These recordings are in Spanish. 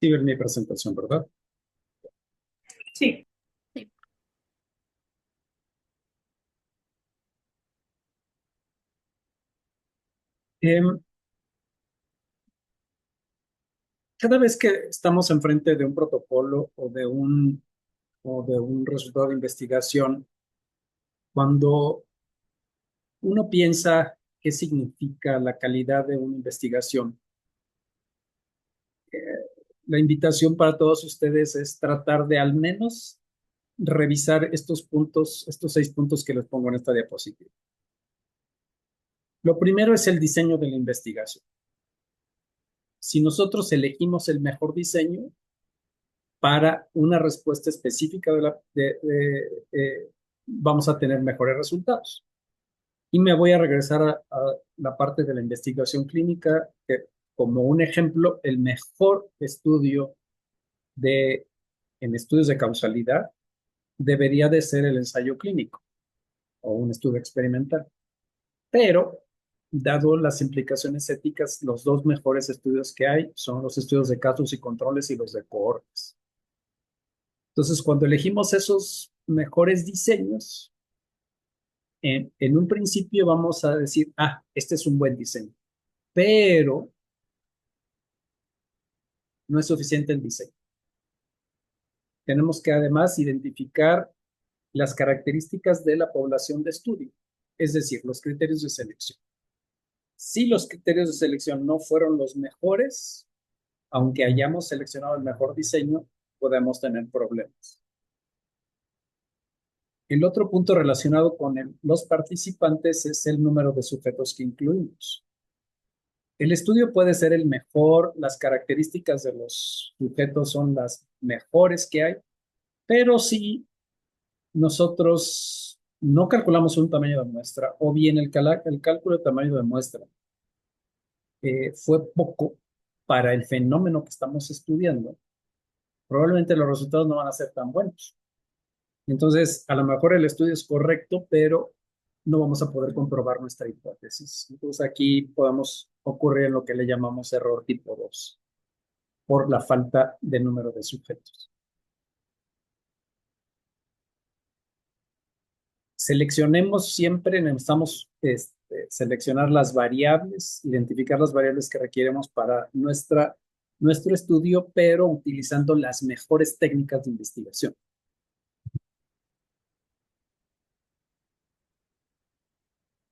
Sí, ver mi presentación, ¿verdad? Sí, sí. Em, Cada vez que estamos enfrente de un protocolo o de un resultado de investigación, cuando uno piensa qué significa la calidad de una investigación, la invitación para todos ustedes es tratar de al menos revisar estos puntos, estos 6 puntos que les pongo en esta diapositiva. Lo primero es el diseño de la investigación. Si nosotros elegimos el mejor diseño, para una respuesta específica vamos a tener mejores resultados. Y me voy a regresar a la parte de la investigación clínica, que como un ejemplo, el mejor estudio de, en estudios de causalidad debería de ser el ensayo clínico o un estudio experimental. Pero, dado las implicaciones éticas, los dos mejores estudios que hay son los estudios de casos y controles y los de cohortes. Entonces, cuando elegimos esos mejores diseños, en un principio vamos a decir, este es un buen diseño, pero no es suficiente el diseño. Tenemos que además identificar las características de la población de estudio, es decir, los criterios de selección. Si los criterios de selección no fueron los mejores, aunque hayamos seleccionado el mejor diseño, podemos tener problemas. El otro punto relacionado con los participantes es el número de sujetos que incluimos. El estudio puede ser el mejor, las características de los sujetos son las mejores que hay, pero si nosotros no calculamos un tamaño de muestra o bien el cálculo de tamaño de muestra fue poco para el fenómeno que estamos estudiando, probablemente los resultados no van a ser tan buenos. Entonces, a lo mejor el estudio es correcto, pero no vamos a poder comprobar nuestra hipótesis. Entonces, aquí podemos ocurrir en lo que le llamamos error tipo 2 por la falta de número de sujetos. Seleccionemos siempre, necesitamos seleccionar las variables, identificar las variables que requeremos para nuestro estudio, pero utilizando las mejores técnicas de investigación.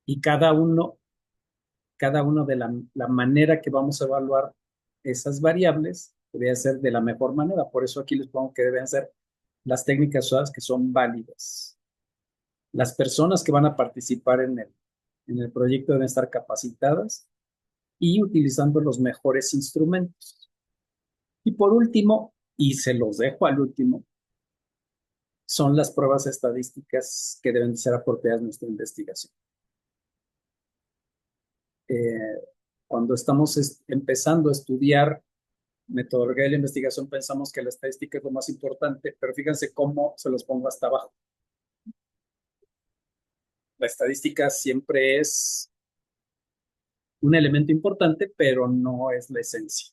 Y cada uno de la manera que vamos a evaluar esas variables debe ser de la mejor manera. Por eso aquí les pongo que deben ser las técnicas usadas que son válidas. Las personas que van a participar en el proyecto deben estar capacitadas y utilizando los mejores instrumentos. Y por último, y se los dejo al último, son las pruebas estadísticas que deben ser apropiadas en nuestra investigación. Eh, Cuando estamos empezando a estudiar metodología de la investigación, pensamos que la estadística es lo más importante, pero fíjense cómo se los pongo hasta abajo. La estadística siempre es un elemento importante, pero no es la esencia.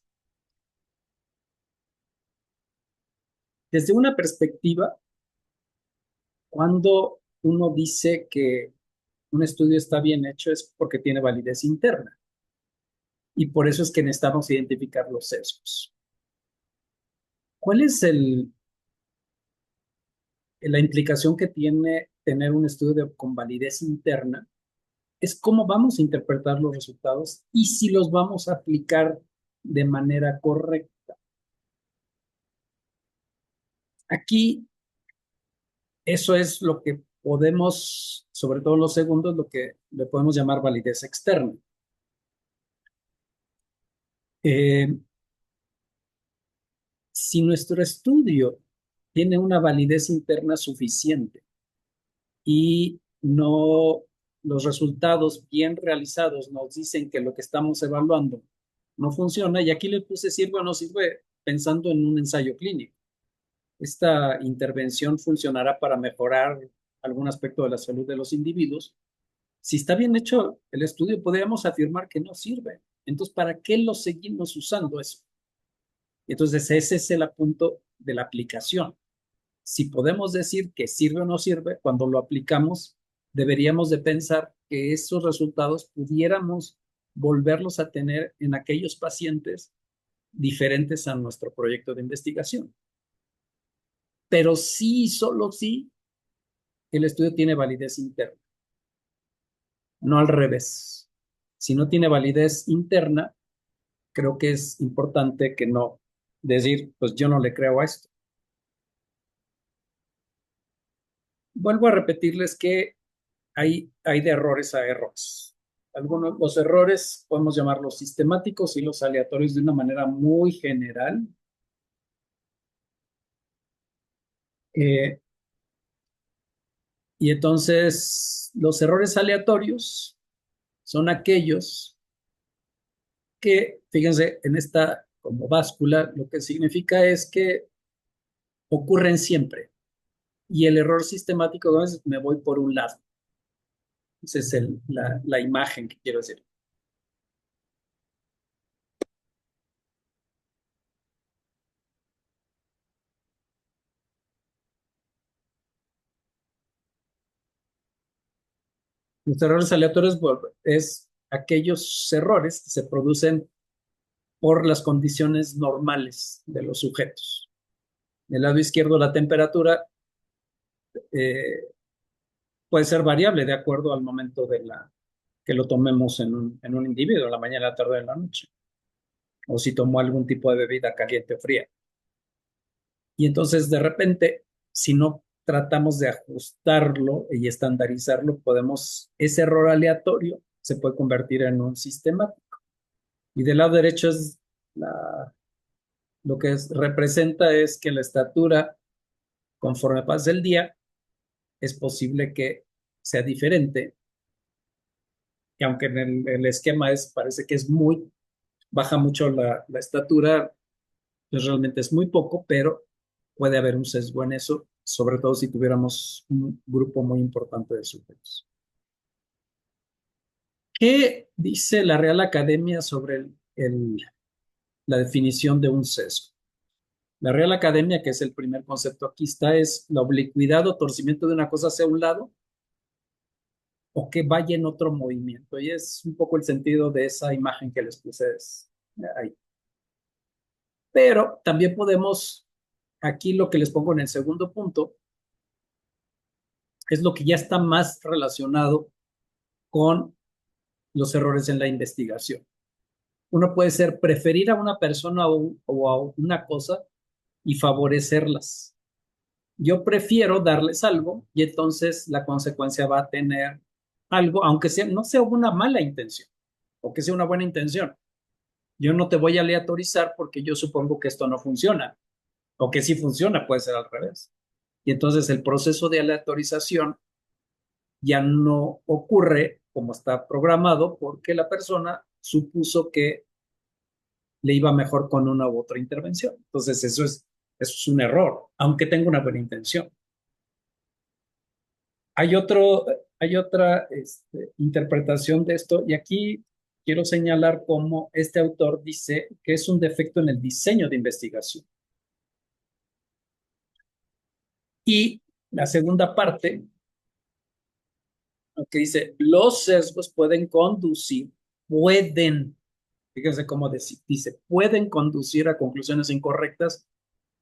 Desde una perspectiva, cuando uno dice que un estudio está bien hecho es porque tiene validez interna y por eso es que necesitamos identificar los sesgos. ¿Cuál es la implicación que tiene tener un estudio con validez interna? Es cómo vamos a interpretar los resultados y si los vamos a aplicar de manera correcta. Aquí, eso es lo que podemos, sobre todo los segundos, lo que le podemos llamar validez externa. Eh, si nuestro estudio tiene una validez interna suficiente y no los resultados bien realizados nos dicen que lo que estamos evaluando no funciona, y aquí le puse sirve o no sirve pensando en un ensayo clínico. Esta intervención funcionará para mejorar algún aspecto de la salud de los individuos. Si está bien hecho el estudio, podríamos afirmar que no sirve. Entonces, ¿para qué lo seguimos usando eso? Entonces, ese es el punto de la aplicación. Si podemos decir que sirve o no sirve, cuando lo aplicamos, deberíamos de pensar que esos resultados pudiéramos volverlos a tener en aquellos pacientes diferentes a nuestro proyecto de investigación. Pero sí, solo sí, el estudio tiene validez interna, no al revés. Si no tiene validez interna, creo que es importante que no decir, pues yo no le creo a esto. Vuelvo a repetirles que hay de errores a errores. Algunos, los errores podemos llamarlos sistemáticos y los aleatorios de una manera muy general. Eh, y entonces, los errores aleatorios son aquellos que, fíjense, en esta como báscula, lo que significa es que ocurren siempre. Y el error sistemático es me voy por un lado. Esa es la imagen que quiero decir. Los errores aleatorios es aquellos errores que se producen por las condiciones normales de los sujetos. Del lado izquierdo, la temperatura eh, puede ser variable de acuerdo al momento que lo tomemos en un individuo, la mañana, la tarde, en la noche, o si tomó algún tipo de bebida caliente o fría. Y entonces, de repente, si no tratamos de ajustarlo y estandarizarlo, ese error aleatorio se puede convertir en un sistema. Y del lado derecho es lo que representa es que la estatura, conforme pasa el día, es posible que sea diferente. Y aunque en el esquema parece que baja mucho la estatura, pues realmente es muy poco, pero puede haber un sesgo en eso, sobre todo si tuviéramos un grupo muy importante de sujetos. ¿Qué dice la Real Academia sobre la definición de un sesgo? La Real Academia, que es el primer concepto aquí está, es la oblicuidad o torcimiento de una cosa hacia un lado o que vaya en otro movimiento. Y es un poco el sentido de esa imagen que les puse ahí. Pero también podemos, aquí lo que les pongo en el segundo punto, es lo que ya está más relacionado con los errores en la investigación. Uno puede ser preferir a una persona o a una cosa y favorecerlas. Yo prefiero darles algo y entonces la consecuencia va a tener algo, aunque no sea una mala intención o que sea una buena intención. Yo no te voy a aleatorizar porque yo supongo que esto no funciona o que sí funciona, puede ser al revés. Y entonces el proceso de aleatorización ya no ocurre como está programado porque la persona supuso que le iba mejor con una u otra intervención. Entonces eso es un error, aunque tenga una buena intención. Hay otra interpretación de esto y aquí quiero señalar cómo este autor dice que es un defecto en el diseño de investigación. Y la segunda parte, que dice, los sesgos fíjense cómo dice, pueden conducir a conclusiones incorrectas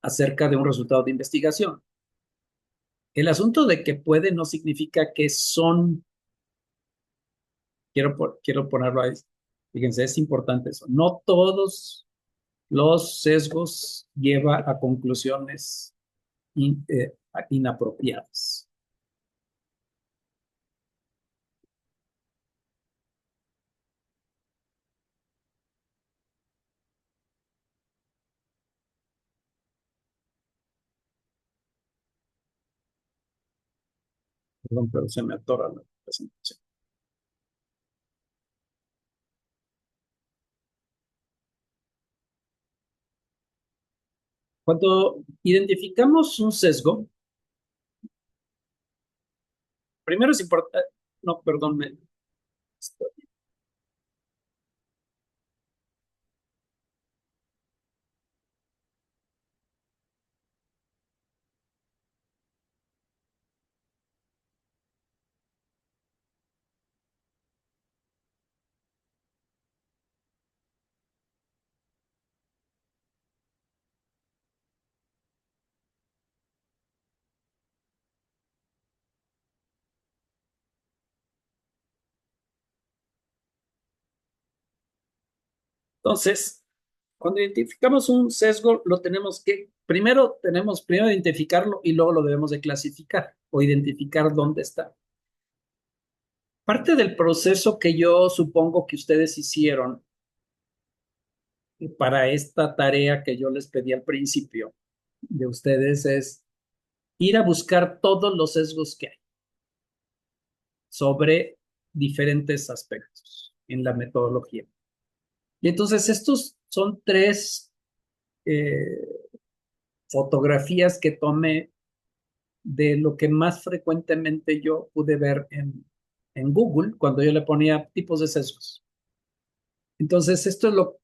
acerca de un resultado de investigación. El asunto de que pueden no significa que son, quiero ponerlo ahí, fíjense, es importante eso, no todos los sesgos llevan a conclusiones inapropiadas. Perdón, pero se me atora la presentación. Cuando identificamos un sesgo, primero es importante, no, perdón, Entonces, cuando identificamos un sesgo, lo tenemos que, tenemos primero identificarlo y luego lo debemos de clasificar o identificar dónde está. Parte del proceso que yo supongo que ustedes hicieron para esta tarea que yo les pedí al principio de ustedes es ir a buscar todos los sesgos que hay sobre diferentes aspectos en la metodología. Y entonces estos son tres eh, fotografías que tomé de lo que más frecuentemente yo pude ver en Google cuando yo le ponía tipos de sesgos. Entonces,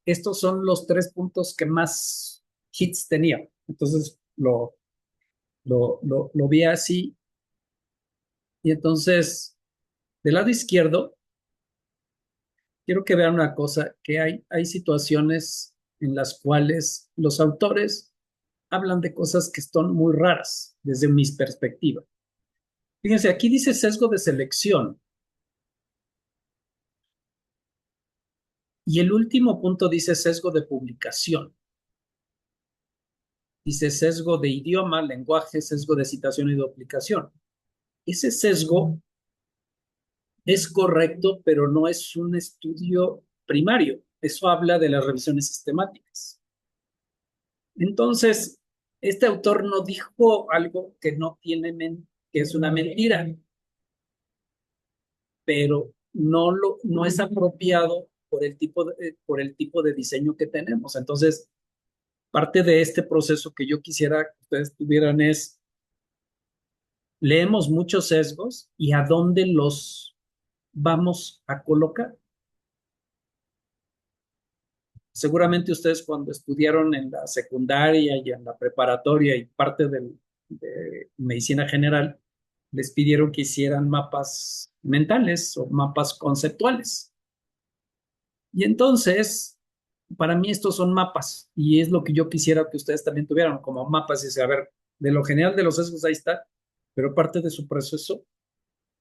estos son los tres puntos que más hits tenía. Entonces, lo vi así. Y entonces, del lado izquierdo, quiero que vean una cosa, que hay situaciones en las cuales los autores hablan de cosas que son muy raras desde mi perspectiva. Fíjense, aquí dice sesgo de selección. Y el último punto dice sesgo de publicación. Dice sesgo de idioma, lenguaje, sesgo de citación y duplicación. Ese sesgo es correcto, pero no es un estudio primario. Eso habla de las revisiones sistemáticas. Entonces, este autor no dijo algo que no tiene, que es una mentira, pero no es apropiado por el tipo de diseño que tenemos. Entonces, parte de este proceso que yo quisiera que ustedes tuvieran es, leemos muchos sesgos y a dónde los vamos a colocar. Seguramente ustedes cuando estudiaron en la secundaria y en la preparatoria y parte de medicina general, les pidieron que hicieran mapas mentales o mapas conceptuales. Y entonces, para mí estos son mapas y es lo que yo quisiera que ustedes también tuvieran como mapas y decir, a ver, de lo general de los sesgos ahí está, pero parte de su proceso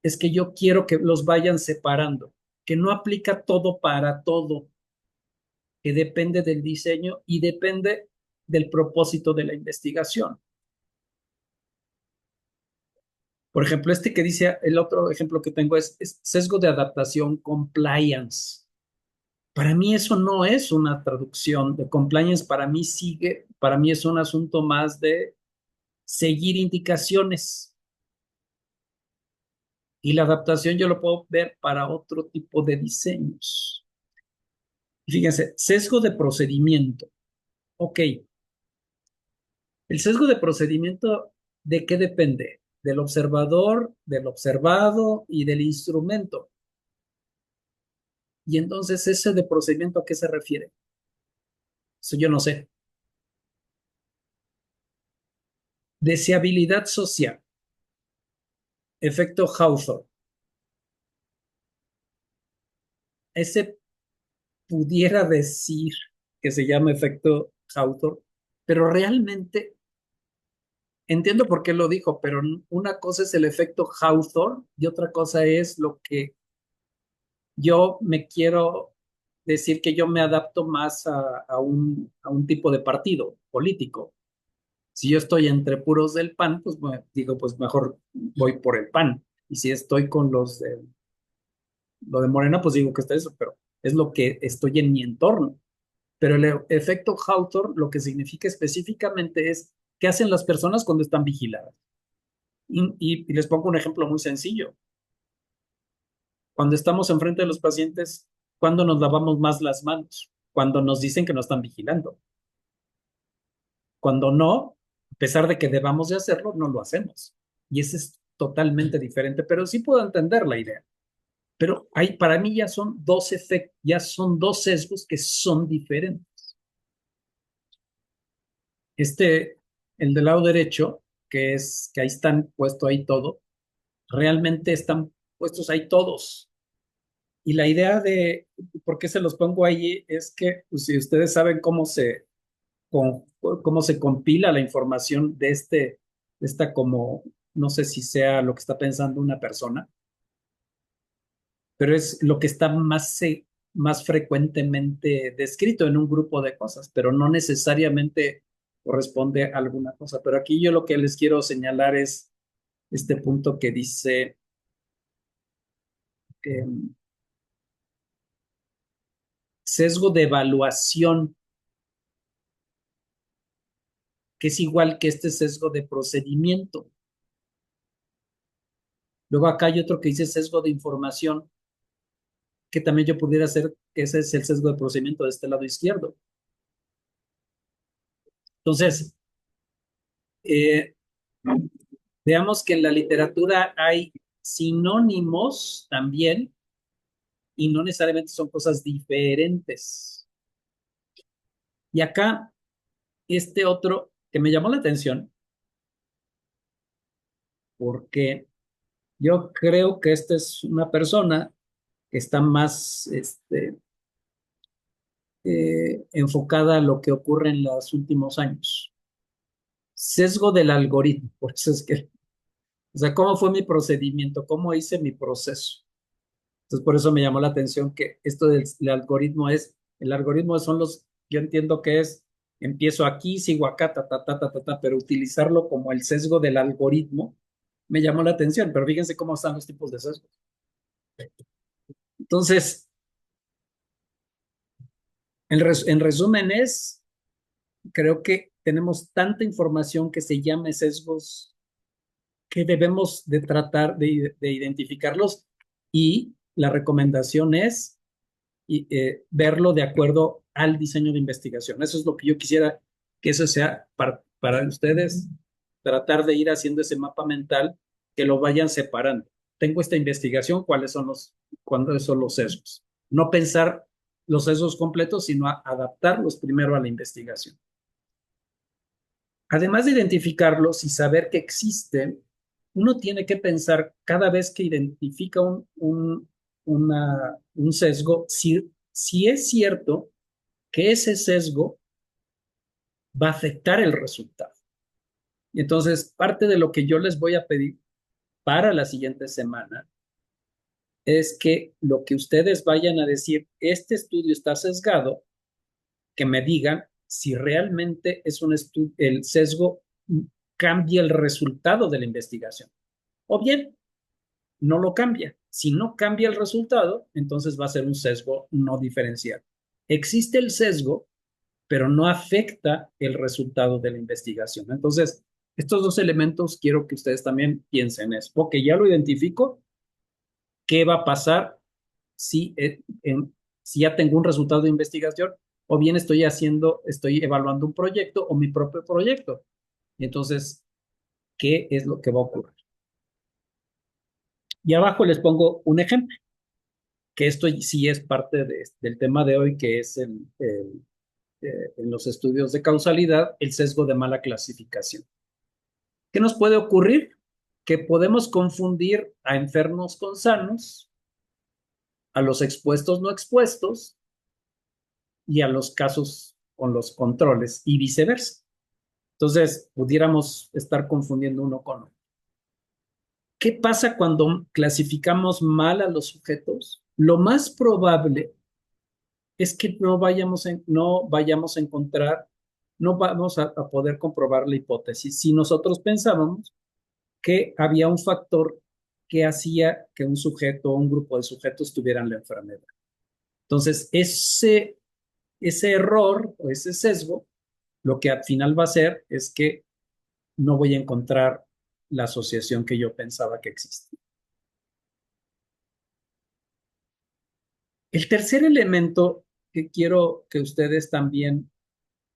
es que yo quiero que los vayan separando, que no aplica todo para todo, que depende del diseño y depende del propósito de la investigación. Por ejemplo, este que dice, el otro ejemplo que tengo es sesgo de adaptación, compliance. Para mí eso no es una traducción de compliance, para mí es un asunto más de seguir indicaciones. Y la adaptación yo lo puedo ver para otro tipo de diseños. Fíjense, sesgo de procedimiento. Ok, el sesgo de procedimiento, ¿de qué depende? Del observador, del observado y del instrumento. Y entonces, ¿ese de procedimiento a qué se refiere? Eso yo no sé. Deseabilidad social. Efecto Hawthorne. Ese pudiera decir que se llama efecto Hawthorne, pero realmente entiendo por qué lo dijo, pero una cosa es el efecto Hawthorne y otra cosa es lo que yo me quiero decir que yo me adapto más a un tipo de partido político. Si yo estoy entre puros del PAN, pues digo, pues mejor voy por el PAN. Y si estoy con lo de Morena, pues digo que está eso, pero es lo que estoy en mi entorno. Pero el efecto Hawthorne lo que significa específicamente es qué hacen las personas cuando están vigiladas. Y les pongo un ejemplo muy sencillo. Cuando estamos enfrente de los pacientes, ¿cuándo nos lavamos más las manos? Cuando nos dicen que nos están vigilando. Cuando no, a pesar de que debamos de hacerlo, no lo hacemos. Y ese es totalmente diferente, pero sí puedo entender la idea. Pero para mí ya son dos efectos, ya son dos sesgos que son diferentes. El del lado derecho, que ahí están puestos ahí todo, realmente están puestos ahí todos. Y la idea de por qué se los pongo ahí es que pues, si ustedes saben cómo se compila la información de esta como, no sé si sea lo que está pensando una persona, pero es lo que está más más frecuentemente descrito en un grupo de cosas, pero no necesariamente corresponde a alguna cosa. Pero aquí yo lo que les quiero señalar es este punto que dice eh, sesgo de evaluación, que es igual que este sesgo de procedimiento. Luego acá hay otro que dice sesgo de información, que también yo pudiera hacer que ese es el sesgo de procedimiento de este lado izquierdo. Entonces, eh, veamos que en la literatura hay sinónimos también y no necesariamente son cosas diferentes. Y acá, este otro que me llamó la atención, porque yo creo que esta es una persona que está más enfocada a lo que ocurre en los últimos años. Sesgo del algoritmo, por eso es que, o sea, ¿cómo fue mi procedimiento? ¿Cómo hice mi proceso? Entonces, por eso me llamó la atención que esto del algoritmo el algoritmo son yo entiendo que empiezo aquí, sigo acá, pero utilizarlo como el sesgo del algoritmo me llamó la atención, pero fíjense cómo están los tipos de sesgos. Entonces, en resumen creo que tenemos tanta información que se llame sesgos que debemos de tratar de identificarlos y la recomendación es verlo de acuerdo al diseño de investigación. Eso es lo que yo quisiera que eso sea para ustedes, tratar de ir haciendo ese mapa mental, que lo vayan separando. Tengo esta investigación, cuáles son los sesgos? No pensar los sesgos completos, sino adaptarlos primero a la investigación. Además de identificarlos y saber que existen, uno tiene que pensar cada vez que identifica un sesgo, si es cierto que ese sesgo va a afectar el resultado. Y entonces, parte de lo que yo les voy a pedir para la siguiente semana es que lo que ustedes vayan a decir, este estudio está sesgado, que me digan si realmente es el sesgo cambia el resultado de la investigación. O bien, no lo cambia. Si no cambia el resultado, entonces va a ser un sesgo no diferencial. Existe el sesgo, pero no afecta el resultado de la investigación. Entonces, estos dos elementos quiero que ustedes también piensen en eso. Ok, ya lo identifico. ¿Qué va a pasar si, si ya tengo un resultado de investigación o bien estoy evaluando un proyecto o mi propio proyecto? Y entonces, ¿qué es lo que va a ocurrir? Y abajo les pongo un ejemplo, que esto sí es parte del tema de hoy, que es en los estudios de causalidad, el sesgo de mala clasificación. ¿Qué nos puede ocurrir? Que podemos confundir a enfermos con sanos, a los expuestos no expuestos y a los casos con los controles y viceversa. Entonces, pudiéramos estar confundiendo uno con otro. ¿Qué pasa cuando clasificamos mal a los sujetos? Lo más probable es que no vayamos a encontrar, no vamos a poder comprobar la hipótesis si nosotros pensábamos que había un factor que hacía que un sujeto o un grupo de sujetos tuvieran la enfermedad. Entonces, ese error o ese sesgo, lo que al final va a hacer es que no voy a encontrar la asociación que yo pensaba que existía. El tercer elemento que quiero que ustedes también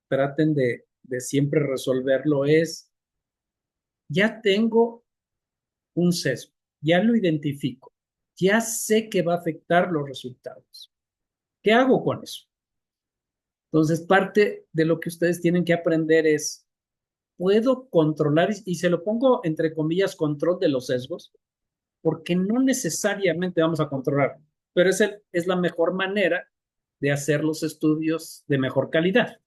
traten de siempre resolverlo es, ya tengo un sesgo, ya lo identifico, ya sé que va a afectar los resultados. ¿Qué hago con eso? Entonces, parte de lo que ustedes tienen que aprender es, puedo controlar, y se lo pongo entre comillas, control de los sesgos, porque no necesariamente vamos a controlar, pero es la mejor manera de hacer los estudios de mejor calidad.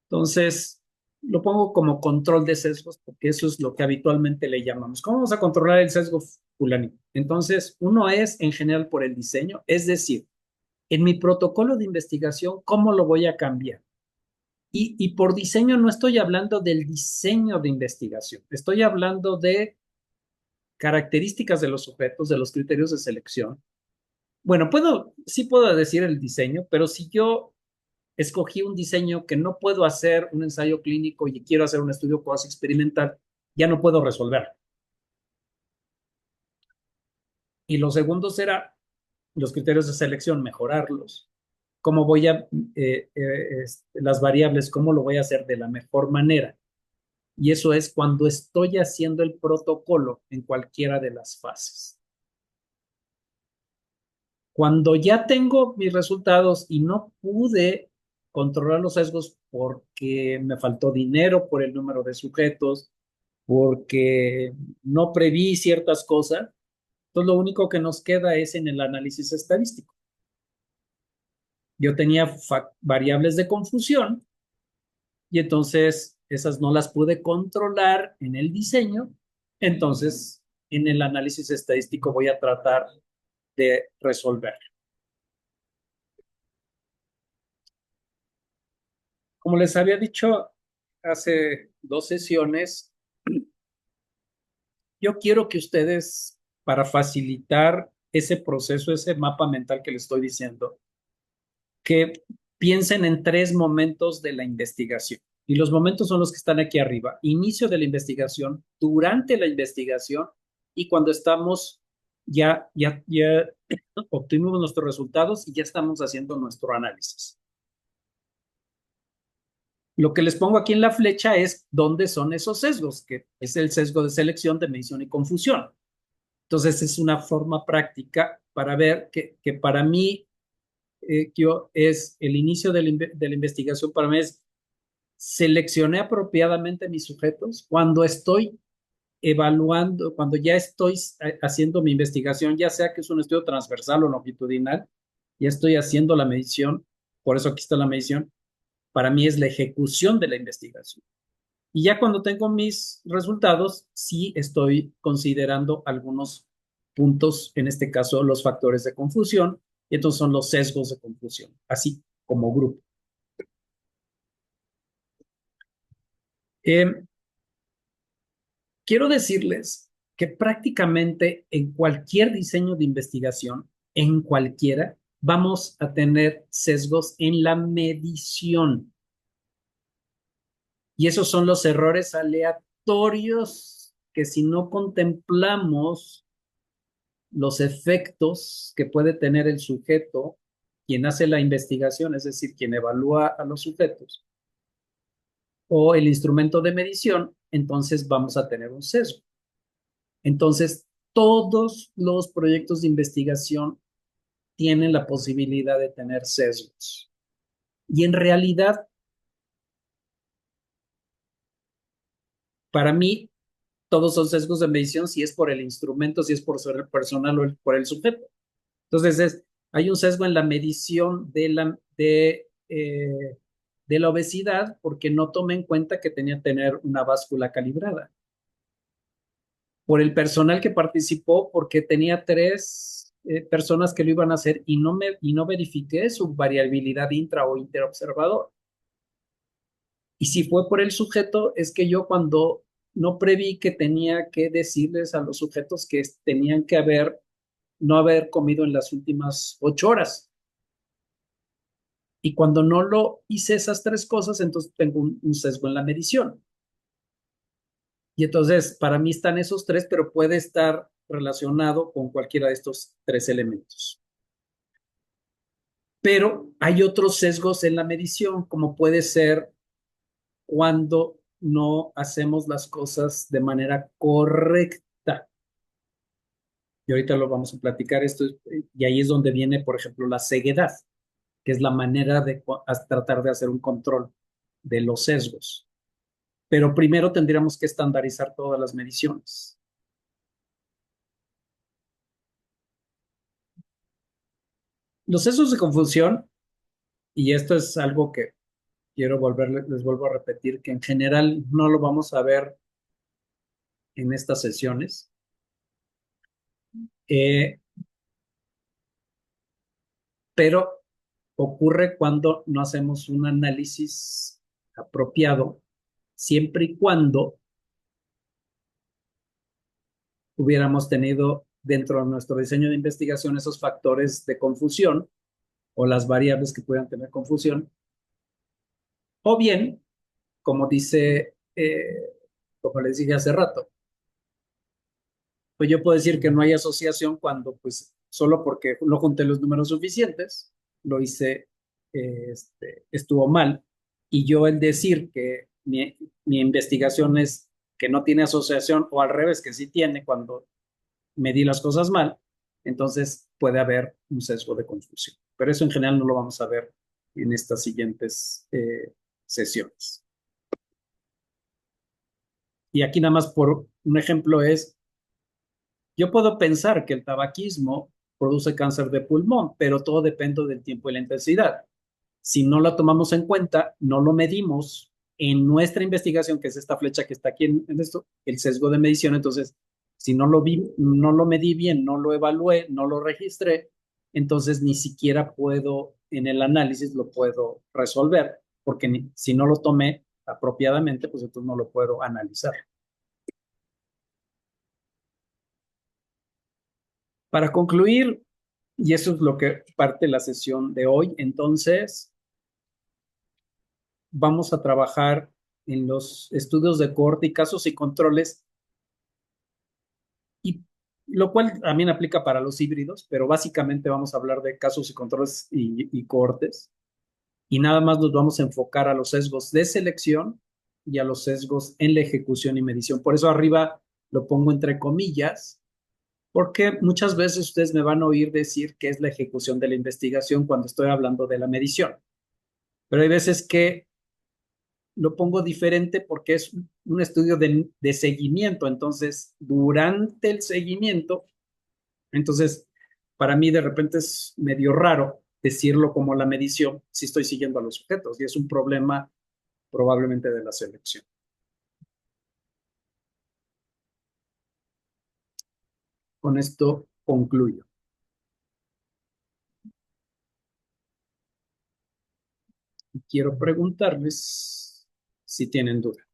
Entonces, lo pongo como control de sesgos, porque eso es lo que habitualmente le llamamos. ¿Cómo vamos a controlar el sesgo fulanito. Entonces, uno es en general por el diseño, es decir, en mi protocolo de investigación, ¿cómo lo voy a cambiar? Y por diseño no estoy hablando del diseño de investigación, estoy hablando de características de los sujetos, de los criterios de selección. Bueno, sí puedo decir el diseño, pero si yo escogí un diseño que no puedo hacer un ensayo clínico y quiero hacer un estudio cuasi experimental, ya no puedo resolver. Y lo segundo será los criterios de selección, mejorarlos. ¿Cómo voy a, las variables, cómo lo voy a hacer de la mejor manera? Y eso es cuando estoy haciendo el protocolo en cualquiera de las fases. Cuando ya tengo mis resultados y no pude controlar los sesgos porque me faltó dinero por el número de sujetos, porque no preví ciertas cosas, entonces lo único que nos queda es en el análisis estadístico. Yo tenía variables de confusión y entonces esas no las pude controlar en el diseño, entonces en el análisis estadístico voy a tratar de resolver. Como les había dicho hace 2 sesiones, yo quiero que ustedes, para facilitar ese proceso, ese mapa mental que les estoy diciendo, que piensen en 3 momentos de la investigación. Y los momentos son los que están aquí arriba. Inicio de la investigación, durante la investigación y cuando estamos ya obtuvimos nuestros resultados y ya estamos haciendo nuestro análisis. Lo que les pongo aquí en la flecha es dónde son esos sesgos, que es el sesgo de selección, de medición y confusión. Entonces, es una forma práctica para ver que para mí es el inicio de la investigación, para mí es seleccioné apropiadamente mis sujetos cuando estoy evaluando, cuando ya estoy haciendo mi investigación, ya sea que es un estudio transversal o longitudinal, ya estoy haciendo la medición, por eso aquí está la medición, para mí es la ejecución de la investigación. Y ya cuando tengo mis resultados, sí estoy considerando algunos puntos, en este caso los factores de confusión, y entonces son los sesgos de confusión, así como grupo. Quiero decirles que prácticamente en cualquier diseño de investigación, en cualquiera, vamos a tener sesgos en la medición. Y esos son los errores aleatorios que si no contemplamos los efectos que puede tener el sujeto, quien hace la investigación, es decir, quien evalúa a los sujetos, o el instrumento de medición, entonces vamos a tener un sesgo. Entonces, todos los proyectos de investigación tienen la posibilidad de tener sesgos. Y en realidad, para mí, todos son sesgos de medición si es por el instrumento, si es por el personal o por el sujeto. Entonces, hay un sesgo en la medición de la obesidad porque no tomé en cuenta que tenía que tener una báscula calibrada. Por el personal que participó porque tenía 3 personas que lo iban a hacer y no verifiqué su variabilidad intra o interobservador. Y si fue por el sujeto, es que yo cuando no preví que tenía que decirles a los sujetos que tenían que no haber comido en las últimas 8 horas. Y cuando no lo hice esas 3 cosas, entonces tengo un sesgo en la medición. Y entonces, para mí están esos 3, pero puede estar relacionado con cualquiera de estos 3 elementos. Pero hay otros sesgos en la medición, como puede ser cuando no hacemos las cosas de manera correcta. Y ahorita lo vamos a platicar esto, y ahí es donde viene, por ejemplo, la ceguedad, que es la manera de tratar de hacer un control de los sesgos. Pero primero tendríamos que estandarizar todas las mediciones. Los sesgos de confusión, y esto es algo que les vuelvo a repetir, que en general no lo vamos a ver en estas sesiones, pero ocurre cuando no hacemos un análisis apropiado, siempre y cuando hubiéramos tenido dentro de nuestro diseño de investigación esos factores de confusión o las variables que puedan tener confusión, o bien, como dice, como les dije hace rato, pues yo puedo decir que no hay asociación cuando, pues, solo porque no junté los números suficientes, lo hice, estuvo mal. Y yo el decir que mi investigación es que no tiene asociación o al revés, que sí tiene cuando medí las cosas mal, entonces puede haber un sesgo de confusión. Pero eso en general no lo vamos a ver en estas siguientes sesiones. Y aquí nada más por un ejemplo es, yo puedo pensar que el tabaquismo produce cáncer de pulmón, pero todo depende del tiempo y la intensidad. Si no lo tomamos en cuenta, no lo medimos en nuestra investigación, que es esta flecha que está aquí en esto, el sesgo de medición, entonces, si no lo vi, no lo medí bien, no lo evalué, no lo registré, entonces ni siquiera puedo, en el análisis lo puedo resolver, porque si no lo tomé apropiadamente, pues entonces no lo puedo analizar. Para concluir, y eso es lo que parte de la sesión de hoy, entonces vamos a trabajar en los estudios de cohorte y casos y controles, y lo cual también aplica para los híbridos, pero básicamente vamos a hablar de casos y controles y cohortes, y nada más nos vamos a enfocar a los sesgos de selección y a los sesgos en la ejecución y medición. Por eso arriba lo pongo entre comillas, porque muchas veces ustedes me van a oír decir que es la ejecución de la investigación cuando estoy hablando de la medición. Pero hay veces que lo pongo diferente porque es un estudio de seguimiento. Entonces, durante el seguimiento, entonces, para mí de repente es medio raro decirlo como la medición si estoy siguiendo a los sujetos y es un problema probablemente de la selección. Con esto concluyo. Quiero preguntarles si tienen duda.